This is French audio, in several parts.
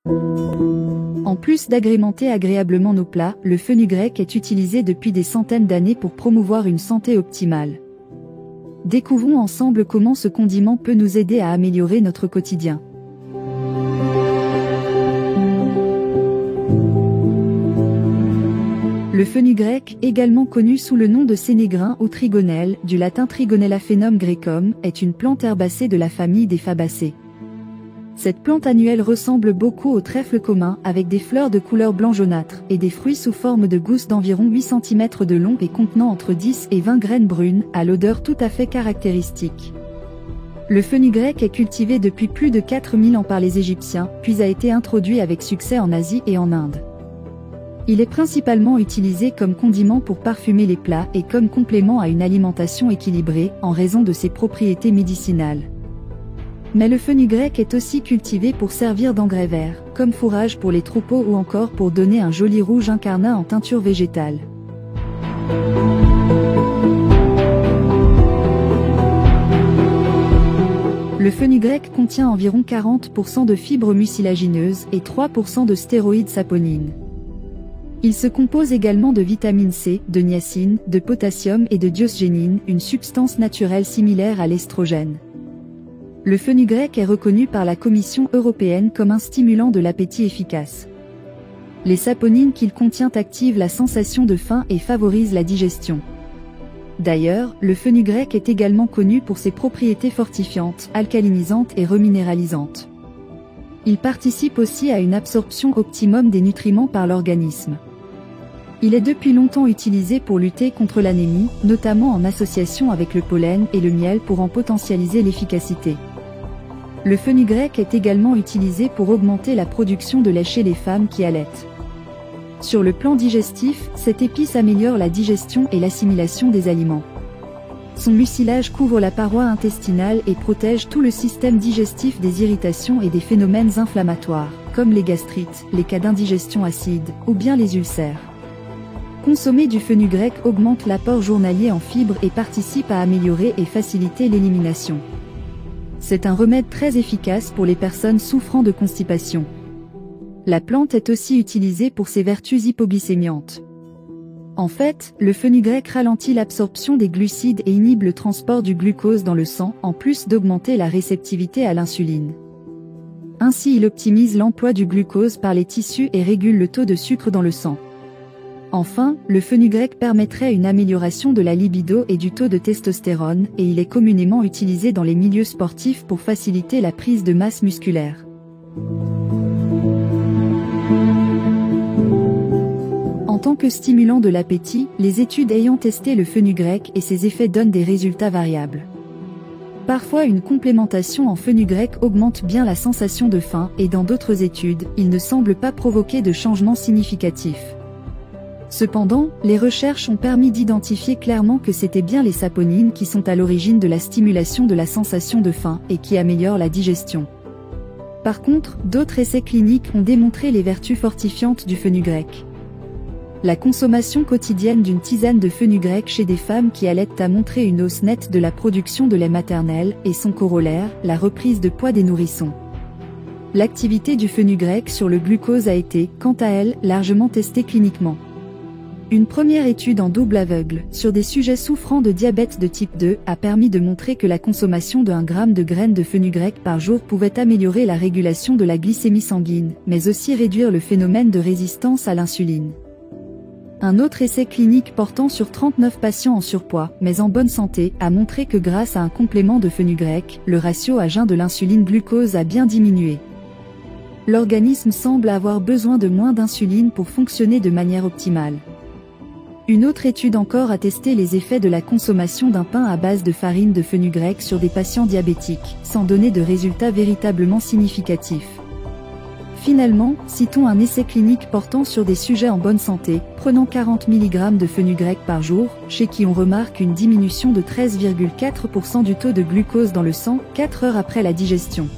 En plus d'agrémenter agréablement nos plats, le fenugrec est utilisé depuis des centaines d'années pour promouvoir une santé optimale. Découvrons ensemble comment ce condiment peut nous aider à améliorer notre quotidien. Le fenugrec, également connu sous le nom de sénégrain ou trigonelle, du latin trigonella phenum graecum, est une plante herbacée de la famille des fabacées. Cette plante annuelle ressemble beaucoup au trèfle commun, avec des fleurs de couleur blanc jaunâtre, et des fruits sous forme de gousses d'environ 8 cm de long et contenant entre 10 et 20 graines brunes, à l'odeur tout à fait caractéristique. Le fenugrec est cultivé depuis plus de 4000 ans par les Égyptiens, puis a été introduit avec succès en Asie et en Inde. Il est principalement utilisé comme condiment pour parfumer les plats et comme complément à une alimentation équilibrée, en raison de ses propriétés médicinales. Mais le fenugrec est aussi cultivé pour servir d'engrais vert, comme fourrage pour les troupeaux ou encore pour donner un joli rouge incarnat en teinture végétale. Le fenugrec contient environ 40% de fibres mucilagineuses et 3% de stéroïdes saponines. Il se compose également de vitamine C, de niacine, de potassium et de diosgénine, une substance naturelle similaire à l'estrogène. Le fenugrec est reconnu par la Commission européenne comme un stimulant de l'appétit efficace. Les saponines qu'il contient activent la sensation de faim et favorisent la digestion. D'ailleurs, le fenugrec est également connu pour ses propriétés fortifiantes, alcalinisantes et reminéralisantes. Il participe aussi à une absorption optimum des nutriments par l'organisme. Il est depuis longtemps utilisé pour lutter contre l'anémie, notamment en association avec le pollen et le miel pour en potentialiser l'efficacité. Le fenugrec est également utilisé pour augmenter la production de lait chez les femmes qui allaitent. Sur le plan digestif, cette épice améliore la digestion et l'assimilation des aliments. Son mucilage couvre la paroi intestinale et protège tout le système digestif des irritations et des phénomènes inflammatoires, comme les gastrites, les cas d'indigestion acide, ou bien les ulcères. Consommer du fenugrec augmente l'apport journalier en fibres et participe à améliorer et faciliter l'élimination. C'est un remède très efficace pour les personnes souffrant de constipation. La plante est aussi utilisée pour ses vertus hypoglycémiantes. En fait, le fenugrec ralentit l'absorption des glucides et inhibe le transport du glucose dans le sang, en plus d'augmenter la réceptivité à l'insuline. Ainsi il optimise l'emploi du glucose par les tissus et régule le taux de sucre dans le sang. Enfin, le fenugrec permettrait une amélioration de la libido et du taux de testostérone, et il est communément utilisé dans les milieux sportifs pour faciliter la prise de masse musculaire. En tant que stimulant de l'appétit, les études ayant testé le fenugrec et ses effets donnent des résultats variables. Parfois une complémentation en fenugrec augmente bien la sensation de faim, et dans d'autres études, il ne semble pas provoquer de changements significatifs. Cependant, les recherches ont permis d'identifier clairement que c'était bien les saponines qui sont à l'origine de la stimulation de la sensation de faim, et qui améliorent la digestion. Par contre, d'autres essais cliniques ont démontré les vertus fortifiantes du fenugrec. La consommation quotidienne d'une tisane de fenugrec chez des femmes qui allaitent a montré une hausse nette de la production de lait maternel, et son corollaire, la reprise de poids des nourrissons. L'activité du fenugrec sur le glucose a été, quant à elle, largement testée cliniquement. Une première étude en double aveugle, sur des sujets souffrant de diabète de type 2, a permis de montrer que la consommation de 1 gramme de graines de fenugrec par jour pouvait améliorer la régulation de la glycémie sanguine, mais aussi réduire le phénomène de résistance à l'insuline. Un autre essai clinique portant sur 39 patients en surpoids, mais en bonne santé, a montré que grâce à un complément de fenugrec, le ratio à jeun de l'insuline-glucose a bien diminué. L'organisme semble avoir besoin de moins d'insuline pour fonctionner de manière optimale. Une autre étude encore a testé les effets de la consommation d'un pain à base de farine de fenugrec sur des patients diabétiques, sans donner de résultats véritablement significatifs. Finalement, citons un essai clinique portant sur des sujets en bonne santé, prenant 40 mg de fenugrec par jour, chez qui on remarque une diminution de 13,4% du taux de glucose dans le sang, 4 heures après la digestion.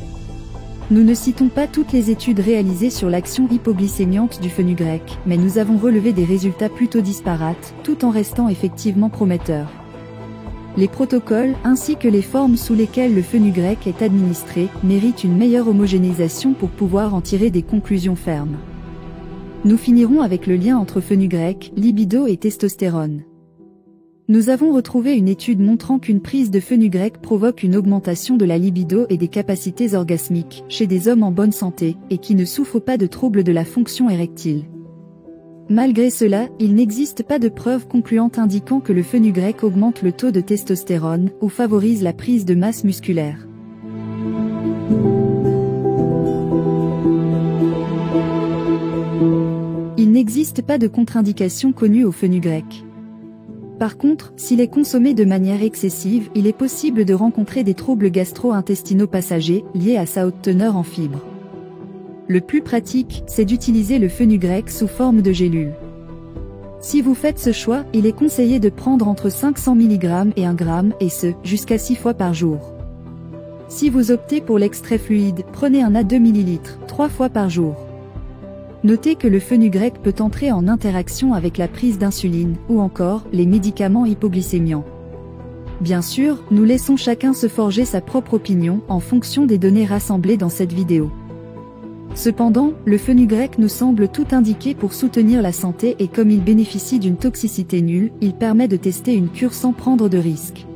Nous ne citons pas toutes les études réalisées sur l'action hypoglycémiante du fenugrec, mais nous avons relevé des résultats plutôt disparates, tout en restant effectivement prometteurs. Les protocoles, ainsi que les formes sous lesquelles le fenugrec est administré, méritent une meilleure homogénéisation pour pouvoir en tirer des conclusions fermes. Nous finirons avec le lien entre fenugrec, libido et testostérone. Nous avons retrouvé une étude montrant qu'une prise de fenugrec provoque une augmentation de la libido et des capacités orgasmiques chez des hommes en bonne santé et qui ne souffrent pas de troubles de la fonction érectile. Malgré cela, il n'existe pas de preuves concluantes indiquant que le fenugrec augmente le taux de testostérone ou favorise la prise de masse musculaire. Il n'existe pas de contre-indication connue au fenugrec. Par contre, s'il est consommé de manière excessive, il est possible de rencontrer des troubles gastro-intestinaux passagers, liés à sa haute teneur en fibres. Le plus pratique, c'est d'utiliser le fenugrec sous forme de gélule. Si vous faites ce choix, il est conseillé de prendre entre 500 mg et 1 g, et ce, jusqu'à 6 fois par jour. Si vous optez pour l'extrait fluide, prenez un à 2 ml, 3 fois par jour. Notez que le fenugrec peut entrer en interaction avec la prise d'insuline, ou encore, les médicaments hypoglycémiants. Bien sûr, nous laissons chacun se forger sa propre opinion, en fonction des données rassemblées dans cette vidéo. Cependant, le fenugrec nous semble tout indiqué pour soutenir la santé et comme il bénéficie d'une toxicité nulle, il permet de tester une cure sans prendre de risques.